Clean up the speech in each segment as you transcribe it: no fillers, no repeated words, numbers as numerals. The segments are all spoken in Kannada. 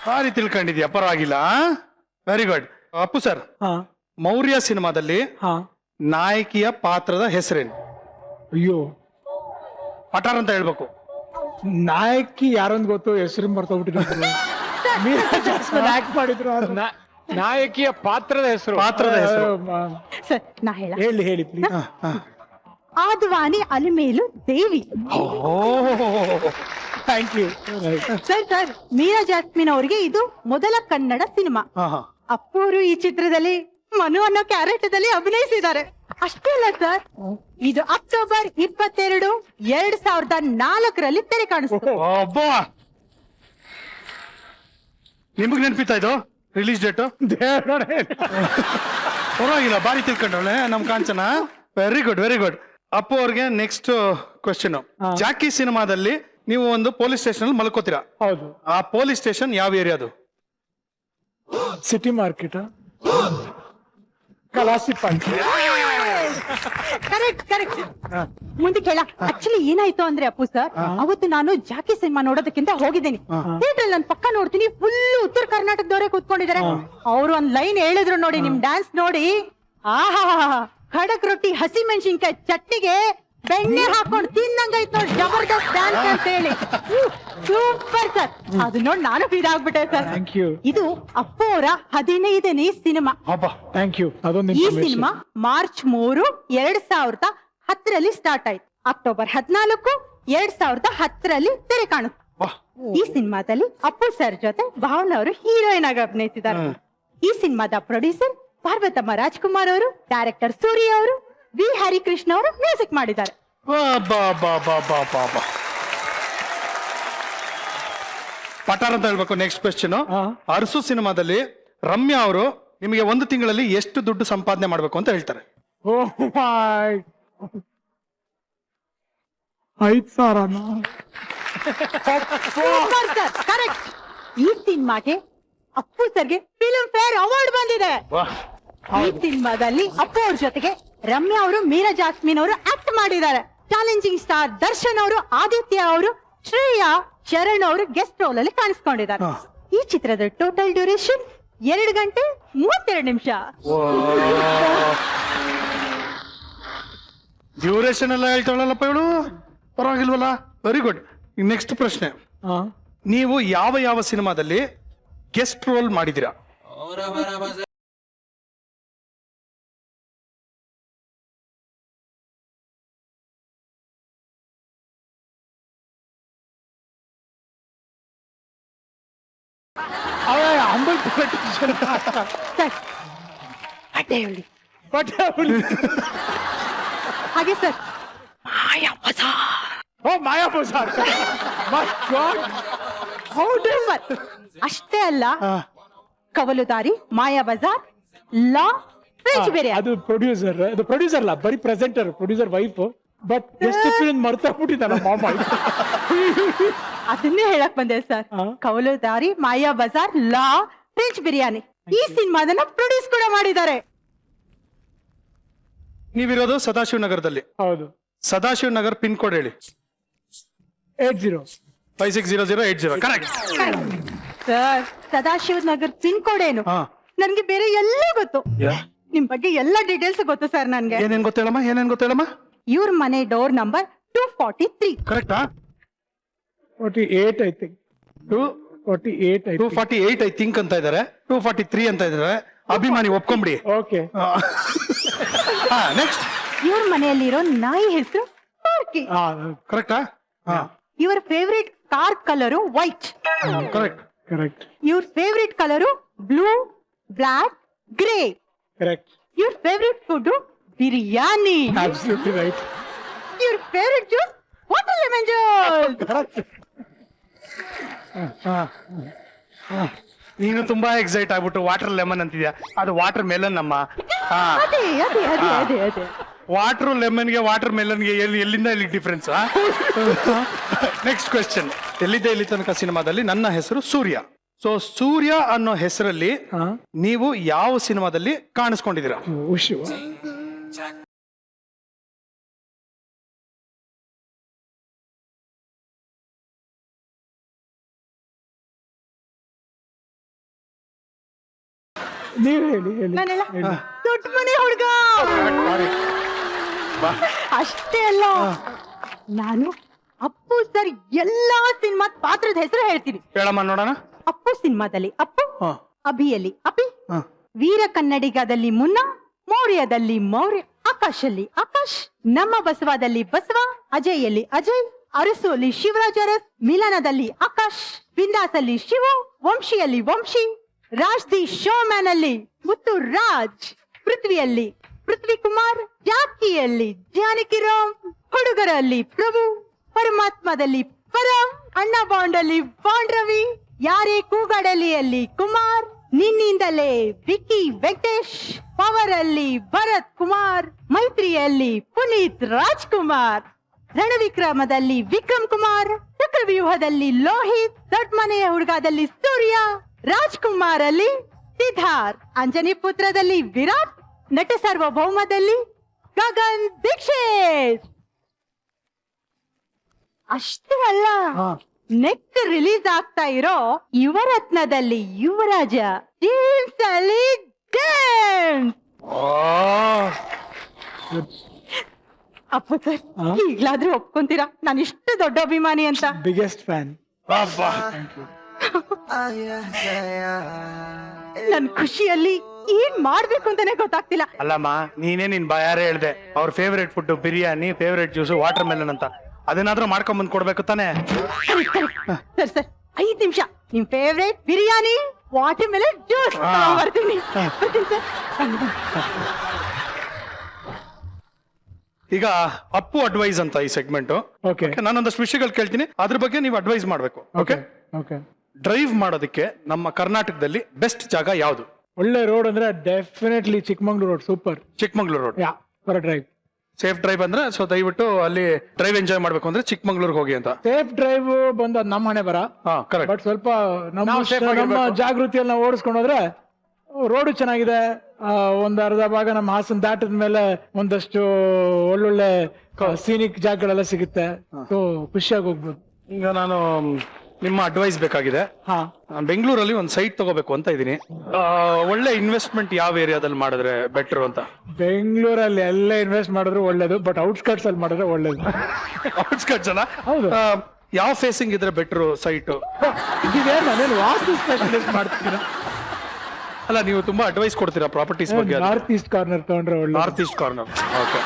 ಭಾರಿ ತಿಳ್ಕೊಂಡಿದ್ಯಾ, ಪರವಾಗಿಲ್ಲ. Very good. ಅಪ್ಪು ಸರ್, ಹಾ ಮೌರ್ಯ ಸಿನಿಮಾದಲ್ಲಿ ಹಾ ನಾಯಕಿಯ ಪಾತ್ರದ ಹೆಸರೇನು? ಅಯ್ಯೋ, ಪಟಾರ್ ಅಂತ ಹೇಳ್ಬೇಕು. ನಾಯಕಿ ಯಾರೊಂದು ಗೊತ್ತು, ಹೆಸರು ಮರ್ತೋಗ್ಬಿಟ್ಟಿದ್ರು. ಮೀರಾ ಜಾಸ್ಮಿನ್ ಆಕ್ಟ್ ಮಾಡಿದ್ರು. ನಾಯಕಿಯ ಪಾತ್ರದ ಹೆಸರು. ಪಾತ್ರದ ಹೆಸರು ಸರ್ ನಾ ಹೇಳ ಹೇಳಿ please. Advani Alimelu Devi. Thank you. Sir Meera Jasmine ಅವರಿಗೆ ಇದು ಮೊದಲ ಕನ್ನಡ ಸಿನಿಮಾ. ಅಪ್ಪು ಅವರು ಈ ಚಿತ್ರದಲ್ಲಿ ಮನು ಅನ್ನೋ ಕ್ಯಾರೆಕ್ಟರ್ ಅಭಿನಯಿಸಿದ್ದಾರೆ. ಅಷ್ಟೇ ಅಲ್ಲ ಸರ್, ಇದು ಅಕ್ಟೋಬರ್ 22, 2004 ತೆರೆ ಕಾಣಿಸ್ತು. ನಿಮಗ್ ನೆನ್ಪಿತ್ತಾ ಇದು ರಿಲೀಸ್ ಡೇಟ್? ಪರವಾಗಿಲ್ಲ, ಬಾರಿ ತಿಳ್ಕೊಂಡ್ರೆ ನಮ್ Kanchana. Very good, very good. Appu ಅವ್ರಿಗೆ ನೆಕ್ಸ್ಟ್ ಕ್ವೆಶ್ಚನ್. ಜಾಕಿ ಸಿನಿಮಾದಲ್ಲಿ ನೀವು ಒಂದು ಪೊಲೀಸ್ ಸ್ಟೇಷನ್ ಅಲ್ಲಿ ಮಲ್ಕೋತೀರಾ. ಹೌದು. ಆ ಪೊಲೀಸ್ ಸ್ಟೇಷನ್ ಯಾವ ಏರಿಯಾದು? City market, Kalasi point. Correct. ಮುಂದೆ ಕೇಳ. ಆಕ್ಚುಲಿ ಏನಾಯ್ತು ಅಂದ್ರೆ ಅಪ್ಪು ಸರ್, ಅವತ್ತು ನಾನು ಜಾಕಿ ಸಿನಿಮಾ ನೋಡೋದಕ್ಕಿಂತ ಹೋಗಿದ್ದೇನೆ. ಥಿಯೇಟರ್ ನಾನು ಪಕ್ಕ ನೋಡ್ತೀನಿ, ಫುಲ್ ಉತ್ತರ ಕರ್ನಾಟಕದವರೇ ಕೂತ್ಕೊಂಡಿದ್ದಾರೆ. ಅವ್ರು ಒಂದ್ ಲೈನ್ ಹೇಳಿದ್ರು ನೋಡಿ, ನಿಮ್ ಡ್ಯಾನ್ಸ್ ನೋಡಿ, ಆಹಾ ಖಡಕ್ ರೊಟ್ಟಿ ಹಸಿ ಮೆಣಸಿನ್ಕಾಯಿ ಚಟ್ನಿಗೆ ಬೆಣ್ಣೆ ಹಾಕೊಂಡು ತಿನ್ನಂಗೈತ್ ನೋಡಿ, ಜಬರ್ದಸ್ತ್ ಡ್ಯಾನ್ಸ್ ಅಂತ ಹೇಳಿ. ಸೂಪರ್ ಸರ್, ಅದು ನೋಡಿ ನಾನು ಫೀಲ್ ಆಗ್ಬಿಟ್ಟೆ ಸರ್. Thank you. ಇದು ಅಪ್ಪು ಅವರ 15ನೇ ಸಿನಿಮಾ. Thank you. ಅದೊಂದು ಈ ಸಿನಿಮಾ ಮಾರ್ಚ್ 3, 2010 ಸ್ಟಾರ್ಟ್ ಆಯ್ತು. ಅಕ್ಟೋಬರ್ 14, 2010 ತೆರೆ ಕಾಣುತ್ತೆ. ಈ ಸಿನಿಮಾದಲ್ಲಿ ಅಪ್ಪು ಸರ್ ಜೊತೆ ಭಾವನಾ ಅವರು ಹೀರೋಯಿನ್ ಆಗಿ ಅಭಿನಯಿಸಿದ್ದಾರೆ. ಈ ಸಿನಿಮಾದ ಪ್ರೊಡ್ಯೂಸರ್ ಪಾರ್ವತಮ್ಮ ರಾಜ್ಕುಮಾರ್ ಅವರು, ಡೈರೆಕ್ಟರ್ ಸೂರ್ಯ ಅವರು, ವಿ ಹರಿಕೃಷ್ಣ ಅವರು ಮ್ಯೂಸಿಕ್ ಮಾಡಿದ್ದಾರೆ. ಪಟಾರ್ ಅಂತ ಹೇಳ್ಬೇಕು. Next question. ಅರಸು ಸಿನಿಮಾದಲ್ಲಿ ರಮ್ಯಾ ಅವರು ನಿಮಗೆ 1 ತಿಂಗಳಲ್ಲಿ ಎಷ್ಟು ದುಡ್ಡು ಸಂಪಾದನೆ ಮಾಡ್ಬೇಕು ಅಂತ ಹೇಳ್ತಾರೆ? 5,000. ಕರೆಕ್ಟ್. ಈ ಸಿನಿಮಾಗೆ ಅಪ್ಪು ಸರ್ಗೆ ಫಿಲ್ಮ್ ಫೇರ್ ಅವಾರ್ಡ್ ಬಂದಿದೆ. ಈ ಸಿನಿಮಾದಲ್ಲಿ ಅಪ್ಪು ಅವ್ರ ಜೊತೆಗೆ ರಮ್ಯಾ ಅವರು, ಮೀರಾ ಜಾಸ್ಮಿನ್ ಅವರು ಆಕ್ಟ್ ಮಾಡಿದ್ದಾರೆ. ಚಾಲೆಂಜಿಂಗ್ ಸ್ಟಾರ್ ದರ್ಶನ್ ಅವರು, ಆದಿತ್ಯ ಅವರು, ಶ್ರೇಯಾ ಶರಣ್ ಅವರು ಗೆಸ್ಟ್ ರೋಲ್ ಅಲ್ಲಿ ಕಾಣಿಸ್ಕೊಂಡಿದ್ದಾರೆ. ಈ ಚಿತ್ರದ ಟೋಟಲ್ ಡ್ಯೂರೇಷನ್ 2 ಗಂಟೆ 32 ನಿಮಿಷ. ಡ್ಯೂರೇಷನ್ ಎಲ್ಲ ಹೇಳ್ತಾಳಲ್ಲಪ್ಪ ಇವಳು, ಪರವಾಗಿಲ್ವಲ್ಲ. Very good. ನೆಕ್ಸ್ಟ್ ಪ್ರಶ್ನೆ. ನೀವು ಯಾವ ಸಿನಿಮಾದಲ್ಲಿ ಗೆಸ್ಟ್ ರೋಲ್ ಮಾಡಿದಿರಾ? ಹಾಗೆ ಸರ್, ಮಾಯಾ ಬಜಾರ್. ಅಷ್ಟೇ ಅಲ್ಲ, ಕವಲುದಾರಿ, ಮಾಯಾ ಬಜಾರ್, ಲಾ, ಫ್ರೆಂಚ್ ಬೇರೆ. ಅದು ಪ್ರೊಡ್ಯೂಸರ್ ಅಲ್ಲ, ಬರೀ ಪ್ರೆಸೆಂಟರ್, ಪ್ರೊಡ್ಯೂಸರ್ ವೈಫ್. ಬಟ್ ಎಷ್ಟು ಫಿಲ್ಮ್ ಮರ್ತೋಗ್ಬಿಟ್ಟಿದ್ದಾನೆ ಮಾಮ. ಅದನ್ನೇ ಹೇಳಕ್ ಬಂದೆ ಸರ್. ಕವಲುದಾರಿ, ಮಾಯಾ ಬಜಾರ್, ಲಾ, ಫ್ರೆಂಚ್ ಬಿರಿಯಾನಿ ಈ ಸಿನಿಮಾದನ್ನ ಪ್ರೊಡ್ಯೂಸ್ ಕೂಡ ಮಾಡಿದ್ದಾರೆ. ನೀವಿರೋದು ಸದಾಶಿವ ನಗರದಲ್ಲಿ. ಹೌದು. ಸದಾಶಿವ ನಗರ್ ಪಿನ್ ಕೋಡ್ ಹೇಳಿ. 560080. Correct sir, Sadashiva Nagar pin code ಏನು? ನನ್ಗೆ ಬೇರೆ ಎಲ್ಲ ಗೊತ್ತು. ನಿಮ್ ಬಗ್ಗೆ ಎಲ್ಲ ಡೀಟೇಲ್ಸ್ ಗೊತ್ತು ಸರ್. ನನ್ಗೆ ಏನೇನ್ ಗೊತ್ತೇಳಮ್ಮ? ಇವ್ರ ಮನೆ ಡೋರ್ ನಂಬರ್ 243. ಕರೆಕ್ಟಾ? 48 ಐ ಥಿಂಕ್. 248 ಐ ಥಿಂಕ್ ಅಂತ ಇದಾರೆ. 243 ಅಂತ ಇದಾರೆ. ಅಭಿಮಾನಿ ಒಪ್ಕೊಂಬಿಡಿ. ಓಕೆ. ನೆಕ್ಸ್ಟ್. ಇವ್ರ ಮನೆಯಲ್ಲಿರೋ ನಾಯಿ ಹೆಸರು ಪಾರ್ಕಿ. ಕರೆಕ್ಟಾ? ಇವ್ರ favourite car colour white. Correct. ಇವ್ರ favourite colour blue, black, grey. Correct. ಇವ್ರ favourite food biryani. Absolutely right. ಇವ್ರ favourite juice water lemon juice. ನೀನು ತುಂಬಾ ಎಕ್ಸೈಟ್ ಆಗ್ಬಿಟ್ಟು ವಾಟರ್ ಲೆಮನ್ ಅಂತಿದ್ಯಾ. ಅದು ವಾಟರ್ ಮೆಲನ್ ಅಮ್ಮ. ಅದೇ ವಾಟರ್ ಲೆಮನ್ಗೆ ವಾಟರ್ ಮೆಲನ್ಗೆ ಎಲ್ಲಿಂದ ಎಲ್ಲಿ ಡಿಫ್ರೆನ್ಸ್? Next question. ಎಲ್ಲಿದ್ದ ಇಲ್ಲಿ ತನಕ ಸಿನಿಮಾದಲ್ಲಿ ನನ್ನ ಹೆಸರು ಸೂರ್ಯ. ಸೊ ಸೂರ್ಯ ಅನ್ನೋ ಹೆಸರಲ್ಲಿ ನೀವು ಯಾವ ಸಿನಿಮಾದಲ್ಲಿ ಕಾಣಿಸ್ಕೊಂಡಿದ್ದೀರಾ? ನೀವ್ ಹೇಳಿ ಹೇಳಿ ನಾನೆಲ್ಲ ದೊಡ್ಡ ಮನೆ ಹುಡುಗ. ಅಷ್ಟೇ ಅಲ್ಲ, ನಾನು ಅಪ್ಪು ಸರ್ ಎಲ್ಲಾ ಸಿನಿಮಾ ಪಾತ್ರದ ಹೆಸರು ಹೇಳ್ತೀನಿ. ಹೇಳಮ್ಮ ನೋಡೋಣ. ಅಪ್ಪು ಸಿನಿಮಾದಲ್ಲಿ ಅಪ್ಪು, ಹಾ. ಅಭಿಯಲ್ಲಿ ಅಪಿ, ಹಾ. ವೀರ ಕನ್ನಡಿಗದಲ್ಲಿ ಮುನ್ನ, ಮೌರ್ಯದಲ್ಲಿ ಮೌರ್ಯ, ಆಕಾಶಲ್ಲಿ ಆಕಾಶ್, ನಮ್ಮ ಬಸವದಲ್ಲಿ ಬಸವ, ಅಜಯಲ್ಲಿ ಅಜಯ್, ಅರಸೋಲಿ ಶಿವರಾಜ್ ಅರಸ್, ಮಿಲನದಲ್ಲಿ ಆಕಾಶ್, ಬಿಂದಾಸಲ್ಲಿ ಶಿವು, ವಂಶಿಯಲ್ಲಿ ವಂಶಿ, ರಾಜ್ ದಿ ಶೋಮ್ಯಾನ್ ಅಲ್ಲಿ ಮುತ್ತು ರಾಜ್, ಪೃಥ್ವಿಯಲ್ಲಿ ಪೃಥ್ವಿ ಕುಮಾರ್, ಜಾಕಿಯಲ್ಲಿ ಜಾನಕಿರಾಮ್, ಹುಡುಗರಲ್ಲಿ ಪ್ರಭು, ಪರಮಾತ್ಮದಲ್ಲಿ ಪರಂ, ಅಣ್ಣ ಬಾಂಡಲ್ಲಿ ಬಾಂಡ್ ರವಿ, ಯಾರೇ ಕೂಗಾಡಲಿಯಲ್ಲಿ ಕುಮಾರ್, ನಿನ್ನಿಂದಲೇ ವಿಕ್ಕಿ ವೆಂಕಟೇಶ್, ಪವರ್ ಅಲ್ಲಿ ಭರತ್ ಕುಮಾರ್, ಮೈತ್ರಿಯಲ್ಲಿ ಪುನೀತ್ ರಾಜ್ಕುಮಾರ್, ರಣವಿಕ್ರಮದಲ್ಲಿ ವಿಕ್ರಮ್ ಕುಮಾರ್, ಚಕ್ರವ್ಯೂಹದಲ್ಲಿ ಲೋಹಿತ್, ದೊಡ್ಡ ಮನೆಯ ಹುಡುಗದಲ್ಲಿ ಸೂರ್ಯ, ರಾಜ್ಕುಮಾರ್ ಅಲ್ಲಿ ಸಿದ್ಧಾರ್ಥ್, ಅಂಜನಿ ಪುತ್ರದಲ್ಲಿ ವಿರಾಟ್, ನಟ ಸಾರ್ವಭೌಮದಲ್ಲಿ ಗಗನ್ ದೀಕ್ಷಿತ್. ಅಷ್ಟೇ ಅಲ್ಲ, ನೆಕ್ಸ್ಟ್ ರಿಲೀಸ್ ಆಗ್ತಾ ಇರೋ ಯುವರತ್ನದಲ್ಲಿ ಯುವರಾಜ, ಜೇಮ್ಸ್ ಅಲ್ಲಿ ಜೇಮ್ಸ್. ಅಪ್ಪ ಸರ್, ಈಗ್ಲಾದ್ರೂ ಒಪ್ಕೊಂತೀರಾ ನಾನು ಇಷ್ಟು ದೊಡ್ಡ ಅಭಿಮಾನಿ ಅಂತ? Biggest fan. ನನ್ ಖುಷಿಯಲ್ಲಿ ಏನ್ ಮಾಡ್ಬೇಕು ಅಂತಾನೆ ಗೊತ್ತಾಗ್ತಿಲ್ಲ. ಅಲ್ಲಮ್ಮ, ನೀನೇ ನಿನ್ ಬಾಯಾರೆ ಹೇಳ್ದೆ ಅವ್ರ favourite food biryani, favourite juice water melon ಅಂತ. ಅದನ್ನಾದ್ರೂ ಮಾಡ್ಕೊಂಡ್ ಬಂದ್ ಕೊಡ್ಬೇಕು ತಾನೆ. ಸರ್ ಸರ್ 5 ನಿಮಿಷ, ನಿಮ್ favourite biryani, water melon juice ಬರ್ತೀನಿ. ಈಗ ಅಪ್ಪು ಅಡ್ವೈಸ್ ಅಂತ ಈ ಸೆಗ್ಮೆಂಟ್. ಓಕೆ ನಾನೊಂದಷ್ಟು ವಿಷಯಗಳು ಕೇಳ್ತೀನಿ, ಅದ್ರ ಬಗ್ಗೆ ನೀವು ಅಡ್ವೈಸ್ ಮಾಡ್ಬೇಕು. Okay, okay. ಡ್ರೈವ್ ಮಾಡೋದಕ್ಕೆ ನಮ್ಮ ಕರ್ನಾಟಕದಲ್ಲಿ ಬೆಸ್ಟ್ ಜಾಗ ಯಾವುದು? ಒಳ್ಳೆ ರೋಡ್ ಅಂದ್ರೆ definitely Chikmagalur road. Super. Chikmagalur road yeah, for drive. Safe drive ಅಂದ್ರೆ, ಸೊ ದಯವಿಟ್ಟು ಅಲ್ಲಿ ಡ್ರೈವ್ ಎಂಜಾಯ್ ಮಾಡ್ಬೇಕು ಅಂದ್ರೆ ಚಿಕ್ಕಮಂಗ್ಳೂರ್ಗೆ ಹೋಗಿ ಅಂತ. ಸೇಫ್ ಡ್ರೈವ್ ಬಂದ ನಮ್ಮ ಹಣೆ ಬರ. ಕರೆಕ್ಟ್. ಬಟ್ ಸ್ವಲ್ಪ ನಮ್ಮ ಜಾಗೃತಿಯಲ್ಲಿ ನಾವು ಓಡಿಸ್ಕೊಂಡು ಹೋದ್ರೆ ರೋಡು ಚೆನ್ನಾಗಿದೆ. ಒಂದ್ ಅರ್ಧ ಭಾಗ ನಮ್ಮ ಹಾಸನ ದಾಟದ ಮೇಲೆ ಒಂದಷ್ಟು ಒಳ್ಳೊಳ್ಳೆ ಸೀನಿಕ್ ಜಾಗಗಳೆಲ್ಲ ಸಿಗುತ್ತೆ. ಸೊ ಖುಷಿಯಾಗಿ ಹೋಗ್ಬೋದು. ಈಗ ನಾನು ನಿಮ್ಮ ಅಡ್ವೈಸ್ ಬೇಕಾಗಿದೆ. ಹಾ, ನಾನು ಬೆಂಗಳೂರಲ್ಲಿ ಒಂದು ಸೈಟ್ ತಗೋಬೇಕು ಅಂತ ಇದ್ದೀನಿ. ಒಳ್ಳೆ ಇನ್ವೆಸ್ಟ್ಮೆಂಟ್ ಯಾವ ಏರಿಯಾದಲ್ಲಿ ಮಾಡಿದ್ರೆ ಬೆಟರ್ ಅಂತ? ಬೆಂಗಳೂರಲ್ಲಿ ಎಲ್ಲ ಇನ್ವೆಸ್ಟ್ ಮಾಡಿದ್ರು ಒಳ್ಳೇದು, ಬಟ್ ಔಟ್ಸ್ಕರ್ಟ್ಸ್ ಅಲ್ಲಿ ಮಾಡಿದ್ರೆ ಒಳ್ಳೇದು. ಔಟ್ಸ್ಕರ್ಟ್ಸ್ ಅಲ್ಲ? ಹೌದು. ಯಾವ ಫೇಸಿಂಗ್ ಇದ್ರೆ ಬೆಟರ್ ಸೈಟ್? ನಾನೇನು ವಾಸ್ತು ಸ್ಪೆಷಲಿಸ್ಟ್ ಮಾಡ್ತೀರಾ? ಅಲ್ಲ, ನೀವು ತುಂಬಾ ಅಡ್ವೈಸ್ ಕೊಡ್ತೀರಾ ಪ್ರಾಪರ್ಟೀಸ್ ಬಗ್ಗೆ. ನಾರ್ತ್ ಈಸ್ಟ್ ಕಾರ್ನರ್ ತಗೊಂಡ್ರೆ ಒಳ್ಳೆ. North East corner. ಓಕೆ.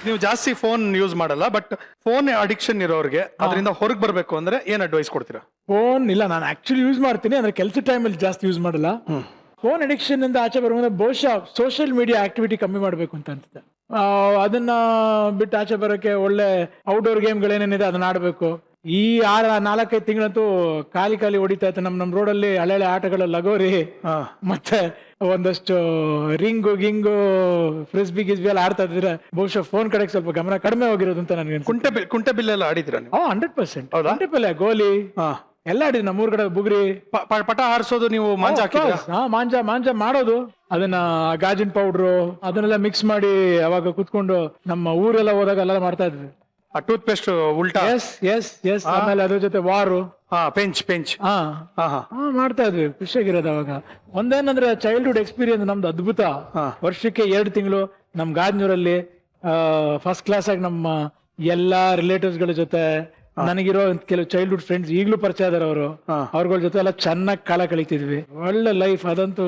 ನೀವು ಜಾಸ್ತಿ ಫೋನ್ ಯೂಸ್ ಮಾಡಲ್ಲ, ಬಟ್ ಫೋನ್ ಅಡಿಕ್ಷನ್ ಇರೋರಿಗೆ ಅದರಿಂದ ಹೊರಗೆ ಬರ್ಬೇಕು ಅಂದ್ರೆ ಏನ್ ಅಡ್ವೈಸ್ ಕೊಡ್ತೀರಾ? ಫೋನ್ ಇಲ್ಲ, ನಾನು ಆಕ್ಚುಲಿ ಯೂಸ್ ಮಾಡ್ತೀನಿ, ಅಂದ್ರೆ ಕೆಲಸ ಟೈಮಲ್ಲಿ ಜಾಸ್ತಿ ಯೂಸ್ ಮಾಡಲ್ಲ. ಫೋನ್ ಅಡಿಕ್ಷನ್ ಇಂದ ಆಚೆ ಬರುವಂದ್ರೆ ಬಹುಶಃ ಸೋಷಿಯಲ್ ಮೀಡಿಯಾ ಆಕ್ಟಿವಿಟಿ ಕಮ್ಮಿ ಮಾಡಬೇಕು ಅಂತ ಅನ್ಸುತ್ತೆ. ಅದನ್ನ ಬಿಟ್ಟು ಆಚೆ ಬರೋಕೆ ಒಳ್ಳೆ ಔಟ್ಡೋರ್ ಗೇಮ್ಗಳೇನೇನಿದೆ ಅದನ್ನ ಆಡಬೇಕು. ಈ 4-5 ತಿಂಗಳಂತೂ ಖಾಲಿ ಹೊಡಿತಾ ಇತ್ತು ನಮ್ ರೋಡಲ್ಲಿ ಹಳೆ ಆಟಗಳ ಲಗೋರಿ, ಮತ್ತೆ ಒಂದಷ್ಟು ರಿಂಗು ಗಿಂಗು ಫ್ರಿಸ್ಬಿ ಗಿಸ್ಬಿ ಎಲ್ಲ ಆಡ್ತಾ ಇದ್ರೆ ಬಹುಶಃ ಫೋನ್ ಕಡೆಗೆ ಸ್ವಲ್ಪ ಗಮನ ಕಡಿಮೆ ಹೋಗಿರೋದು ಅಂತ ನನಗೆ. ಕುಂಟೆ ಬಿಲ್ ಎಲ್ಲ ಆಡಿದ್ರ? 100%. ಕುಂಟೆ ಬಿಲ್ಲೆ, ಗೋಲಿ ಎಲ್ಲ ಆಡಿದ್ರಿ ನಮ್ಮೂರ್ ಕಡೆ. ಬುಗುರಿ, ಪಟ ಹಾರಿಸೋದು, ನೀವು ಮಾಂಜ ಹಾಕಿದ್ರ? ಮಾಂಜ ಮಾಡೋದು, ಅದನ್ನ ಗಾಜಿನ ಪೌಡ್ರು ಅದನ್ನೆಲ್ಲ ಮಿಕ್ಸ್ ಮಾಡಿ ಅವಾಗ ಕುತ್ಕೊಂಡು ನಮ್ಮ ಊರೆಲ್ಲ ಹೋದಾಗ ಎಲ್ಲ ಮಾಡ್ತಾ ಇದ್ವಿ. ಟೂತ್ ಪೇಸ್ಟ್ ಉಲ್ಟಾ? ಎಸ್. ಆಮೇಲೆ ಅದ್ರ ಜೊತೆ ವಾರು, ಪೆಂಚ್ ಮಾಡ್ತಾ ಇದ್ವಿ. ಖುಷಿಯಾಗಿರೋದು ಅವಾಗ. ಒಂದೇನಂದ್ರೆ ಚೈಲ್ಡ್ಹುಡ್ ಎಕ್ಸ್ಪೀರಿಯನ್ಸ್ ನಮ್ದು ಅದ್ಭುತ. ವರ್ಷಕ್ಕೆ 2 ತಿಂಗಳು ನಮ್ ಗಾಜನೂರಲ್ಲಿ ಫಸ್ಟ್ ಕ್ಲಾಸ್ ಆಗಿ ನಮ್ಮ ಎಲ್ಲಾ ರಿಲೇಟಿವ್ಸ್ ಗಳ ಜೊತೆ, ನನಗಿರೋ ಕೆಲವು ಚೈಲ್ಡ್ಹುಡ್ ಫ್ರೆಂಡ್ಸ್ ಈಗಲೂ ಪರಿಚಯ ಇದಾರೆ, ಅವ್ರಗಳ ಜೊತೆ ಎಲ್ಲ ಚೆನ್ನಾಗಿ ಕಾಲ ಕಳೀತಿದ್ವಿ. ಒಳ್ಳೆ ಲೈಫ್ ಅದಂತೂ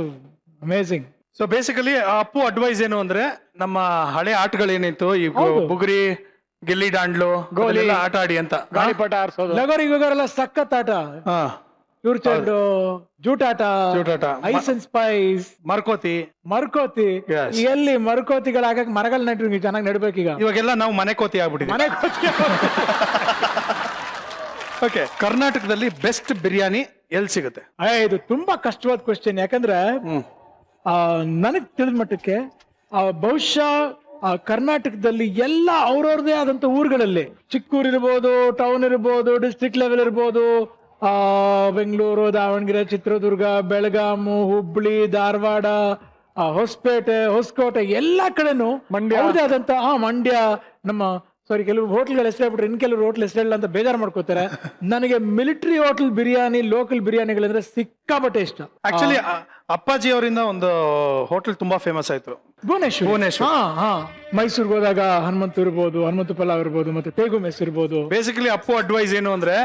amazing. So basically Appu advice ಏನು ಅಂದ್ರೆ, ನಮ್ಮ ಹಳೆ ಆಟಗಳೇನಿತ್ತು, ಈ ಬುಗುರಿ, ಗಿಲ್ಲಿ ದಾಂಡ್ಲು, ಗೋಲಿ ಆಟ ಆಡಿ ಅಂತ. ಗಾಳಿಪಟ ಆರಿಸೋದು, ಲಗೋರಿ ಗಿಗೋರೆಲ್ಲ ಸಖತ್ ಆಟ. ಪ್ಯೂರ್ ಚೈಲ್ಡ್, ಜೂಟಾಟ, ಐಸ್ ಅಂಡ್ ಸ್ಪೈಸ್, ಮರ್ಕೋತಿ. ಎಲ್ಲಿ ಮರ್ಕೋತಿಗಳಾಗಕ್ ಮರಗಳ ನೆಟ್ರಿ ಚೆನ್ನಾಗಿ ನೆಡ್ಬೇಕೀಗ. ಇವಾಗೆಲ್ಲ ನಾವು ಮನೆ ಕೋತಿ ಆಗ್ಬಿಟ್ಟಿದ್ವಿ. ಮನೆ ಕೋತಿ. ಓಕೆ, ಕರ್ನಾಟಕದಲ್ಲಿ ಬೆಸ್ಟ್ ಬಿರಿಯಾನಿ ಎಲ್ಲಿ ಸಿಗುತ್ತೆ? ಇದು ತುಂಬಾ ಕಷ್ಟವಾದ ಕ್ವಶನ್. ಯಾಕಂದ್ರೆ ನನಗ್ ತಿಳಿದ ಮಟ್ಟಕ್ಕೆ ಬಹುಶಃ ಕರ್ನಾಟಕದಲ್ಲಿ ಎಲ್ಲ ಅವ್ರವ್ರದೇ ಆದಂತ ಊರುಗಳಲ್ಲಿ, ಚಿಕ್ಕೂರ್ ಇರ್ಬೋದು, ಟೌನ್ ಇರ್ಬೋದು, ಡಿಸ್ಟ್ರಿಕ್ಟ್ ಲೆವೆಲ್ ಇರ್ಬೋದು, ಬೆಂಗಳೂರು, ದಾವಣಗೆರೆ, ಚಿತ್ರದುರ್ಗ, ಬೆಳಗಾಮು, ಹುಬ್ಳಿ, ಧಾರವಾಡ, ಹೊಸಪೇಟೆ, ಹೊಸಕೋಟೆ, ಎಲ್ಲಾ ಕಡೆನೂ ಅವ್ರದೇ ಆದಂತ ಮಂಡ್ಯ, ನಮ್ಮ ಕೆಲವು ಹೋಟ್ಲ್ಗಳ ಹೆಸರು ಇನ್ ಕೆಲವರು ಹೋಟ್ಲ್ ಹೆಸರಿಲ್ಲ ಅಂತ ಬೇಜಾರು ಮಾಡ್ಕೋತಾರೆ. ನನಗೆ ಮಿಲಿಟರಿ ಹೋಟೆಲ್ ಬಿರಿಯಾನಿ, ಲೋಕಲ್ ಬಿರಿಯಾನಿಗಳಂದ್ರೆ ಸಿಕ್ಕಾಪಟ್ಟೆ ಇಷ್ಟ. ಆಕ್ಚುಲಿ ಅಪ್ಪಾಜಿ ಅವರಿಂದ ಒಂದು ಹೋಟೆಲ್ ತುಂಬಾ ಫೇಮಸ್ ಆಯ್ತು, ಭುವನೇಶ್ವರ್. ಮೈಸೂರ್ಗೆ ಹೋದಾಗ ಹನುಮಂತು ಇರ್ಬೋದು, ಹನುಮಂತು ಪಲಾವ್ ಇರ್ಬೋದು, ಮತ್ತೆ ತೇಗು ಮೆಸ್ ಇರ್ಬೋದು. ಬೇಸಿಕಲಿ ಅಪ್ಪು ಅಡ್ವೈಸ್ ಏನು ಅಂದ್ರೆ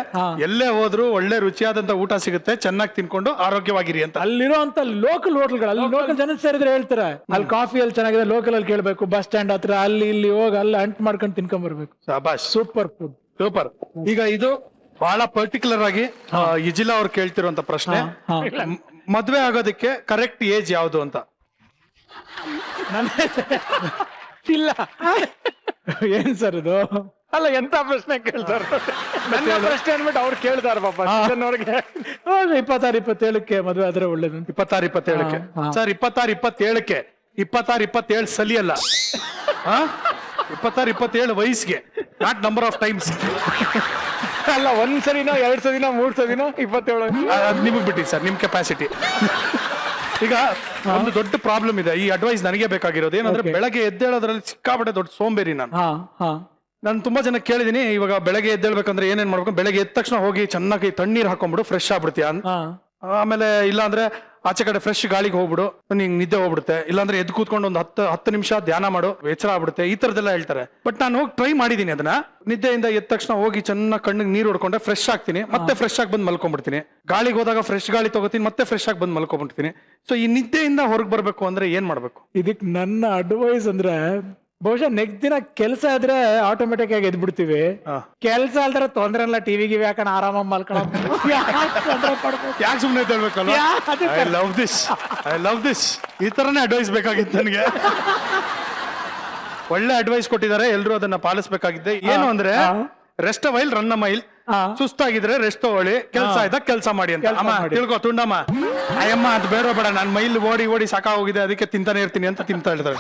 ಎಲ್ಲೇ ಹೋದ್ರು ಒಳ್ಳೆ ರುಚಿಯಾದಂತ ಊಟ ಸಿಗುತ್ತೆ, ಚೆನ್ನಾಗಿ ತಿನ್ಕೊಂಡು ಆರೋಗ್ಯವಾಗಿರಿ ಅಂತ. ಅಲ್ಲಿರೋ ಅಂತ ಲೋಕಲ್ ಹೋಟೆಲ್ಗಳು, ಅಲ್ಲಿ ಲೋಕಲ್ ಜನ ಸೇರಿದ್ರೆ ಹೇಳ್ತಾರೆ ಅಲ್ಲಿ ಕಾಫಿ ಅಲ್ಲಿ ಚೆನ್ನಾಗಿದೆ, ಲೋಕಲ್ ಅಲ್ಲಿ ಕೇಳ್ಬೇಕು, ಬಸ್ ಸ್ಟ್ಯಾಂಡ್ ಹತ್ರ ಅಲ್ಲಿ ಇಲ್ಲಿ ಹೋಗಿ ಅಲ್ಲಿ ಅಂಟ್ ಮಾಡ್ಕೊಂಡು ತಿನ್ಕೊಂಡ್ ಬರ್ಬೇಕು. ಶಾಬಾಷ್, ಸೂಪರ್ ಫುಡ್. ಸೂಪರ್. ಈಗ ಇದು ಬಹಳ ಪರ್ಟಿಕ್ಯುಲರ್ ಆಗಿ ಇಜಿಲಾ ಅವ್ರು ಕೇಳ್ತಿರುವಂತ ಪ್ರಶ್ನೆ, ಮದ್ವೆ ಆಗೋದಕ್ಕೆ ಕರೆಕ್ಟ್ ಏಜ್ ಯಾವ್ದು ಅಂತ. ಇಲ್ಲ ಏನ್ ಸರ್ ಇದು? ಅಲ್ಲ, ಎಂತ ಪ್ರಶ್ನೆ ಕೇಳ್ತಾರ, ನನ್ನ ಪ್ರಶ್ನೆ ಅನ್ಬಿಟ್ಟು ಅವ್ರು ಕೇಳ್ತಾರ ಪಾಪ ಅವ್ರಿಗೆ. 26-27ಕ್ಕೆ ಮದುವೆ ಆದ್ರೆ ಒಳ್ಳೇದು. 26-27ಕ್ಕೆ ಸರ್, 26-27ಕ್ಕೆ 26-27 ಸಲಿ ಅಲ್ಲ, 26-27 ವಯಸ್ಸಿಗೆ, ನಾಟ್ ನಂಬರ್ ಆಫ್ ಟೈಮ್ಸ್. ಅಲ್ಲ, ಒಂದ್ಸರಿನೋ 2 ಸರಿನೋ 3 ಸರಿನೋ 27. ಅದ್ ನಿಮಗ್ ಬಿಟ್ಟಿ ಸರ್, ನಿಮ್ ಕೆಪಾಸಿಟಿ. ಈಗ ಒಂದು ದೊಡ್ಡ ಪ್ರಾಬ್ಲಮ್ ಇದೆ, ಈ ಅಡ್ವೈಸ್ ನನಗೆ ಬೇಕಾಗಿರೋದು ಏನಂದ್ರೆ, ಬೆಳಗ್ಗೆ ಎದ್ದೇಳೋದ್ರಲ್ಲಿ ಸಿಕ್ಕಾಪಟ್ಟೆ ದೊಡ್ಡ ಸೋಂಬೇರಿ ನಾನು. ನಾನು ತುಂಬಾ ಜನ ಕೇಳಿದೀನಿ, ಇವಾಗ ಬೆಳಗ್ಗೆ ಎದ್ದೇಳ್ಬೇಕಂದ್ರೆ ಏನೇನ್ ಮಾಡ್ಬೇಕು, ಬೆಳಗ್ಗೆ ಎದ್ದ ತಕ್ಷಣ ಹೋಗಿ ಚೆನ್ನಾಗಿ ತಣ್ಣೀರ್ ಹಾಕೊಂಡ್ಬಿಡು, ಫ್ರೆಶ್ ಆಗ್ಬಿಡ್ತೀಯ. ಆಮೇಲೆ ಇಲ್ಲಾಂದ್ರೆ ಆಚೆ ಕಡೆ ಫ್ರೆಶ್ ಗಾಳಿಗೆ ಹೋಗ್ಬಿಡು, ನಿಂಗೆ ನಿದ್ದೆ ಹೋಗ್ಬಿಡುತ್ತೆ. ಇಲ್ಲಾಂದ್ರೆ ಎದ್ದು ಕೂತ್ಕೊಂಡು ಒಂದು 10 ನಿಮಿಷ ಧ್ಯಾನ ಮಾಡು, ಎಚ್ಚರ ಆಗ್ಬಿಡುತ್ತೆ. ಈ ತರದೆಲ್ಲ ಹೇಳ್ತಾರೆ. ಬಟ್ ನಾನು ಹೋಗಿ ಟ್ರೈ ಮಾಡಿದೀನಿ ಅದನ್ನ. ನಿದ್ದೆಯಿಂದ ಎದ್ದ ತಕ್ಷಣ ಹೋಗಿ ಚೆನ್ನಾಗಿ ಕಣ್ಣಿಗೆ ನೀರು ಹೊಡ್ಕೊಂಡ್ರೆ ಫ್ರೆಶ್ ಆಗ್ತೀನಿ, ಮತ್ತೆ ಫ್ರೆಶ್ ಆಗಿ ಬಂದು ಮಲ್ಕೊಂಡ್ಬಿಡ್ತೀನಿ. ಗಾಳಿಗೆ ಹೋದಾಗ ಫ್ರೆಶ್ ಗಾಳಿ ತಗೋತೀನಿ, ಮತ್ತೆ ಫ್ರೆಶ್ ಆಗಿ ಬಂದು ಮಲ್ಕೊಂಡ್ಬಿಡ್ತೀನಿ. ಸೊ ಈ ನಿದ್ದೆಯಿಂದ ಹೊರಗೆ ಬರ್ಬೇಕು ಅಂದ್ರೆ ಏನ್ ಮಾಡ್ಬೇಕು? ಇದಕ್ ನನ್ನ ಅಡ್ವೈಸ್ ಅಂದ್ರೆ, ಬಹುಶಃ ನೆಕ್ಸ್ಟ್ ದಿನ ಕೆಲಸ ಆದ್ರೆ ಆಟೋಮೆಟಿಕ್ ಆಗಿ ಎದ್ಬಿಡ್ತೀವಿ. ಕೆಲಸ ಅಲ್ದ್ರೆ ತೊಂದ್ರೆ ಇಲ್ಲ, ಟಿವಿ ಗಿವಿ ಹಾಕೊಂಡು ಆರಾಮಾಗಿ ಮಲ್ಕೊಳ್ಳೋದು. ಯಾಕೆ ಸುಮ್ಮನೆ ಹೇಳ್ಬೇಕಲ್ಲ? I love this. ಈ ತರನೇ ಅಡ್ವೈಸ್ ಬೇಕಾಗಿತ್ತು ನನಗೆ. ಒಳ್ಳೆ ಅಡ್ವೈಸ್ ಕೊಟ್ಟಿದ್ದಾರೆ, ಎಲ್ರು ಅದನ್ನ ಪಾಲಿಸ್ಬೇಕಾಗಿದ್ದೆ. ಏನು ಅಂದ್ರೆ, ರೆಸ್ಟ್ ವೈಲ್ ರನ್ ಮೈಲ್. ಸುಸ್ತಾಗಿದ್ರೆ ರೆಸ್ಟ್ ತಗೊಳ್ಳಿ, ಕೆಲಸ ಇದ್ದಾಗ ಕೆಲಸ ಮಾಡಿ ಅಂತ. ಅಮ್ಮ ತಿಳ್ಕೊ ತುಂಡಮ್ಮ, ಅಯ್ಯಮ್ಮ ಅದು ಬೇಡ ಬೇಡ, ನಾನು ಮೈಲ್ ಓಡಿ ಸಾಕಾಗೋಗಿದೆ, ಅದಕ್ಕೆ ತಿಂತಾನೆ ಇರ್ತೀನಿ ಅಂತ ತಿಂತಾ ಹೇಳ್ತಾರೆ.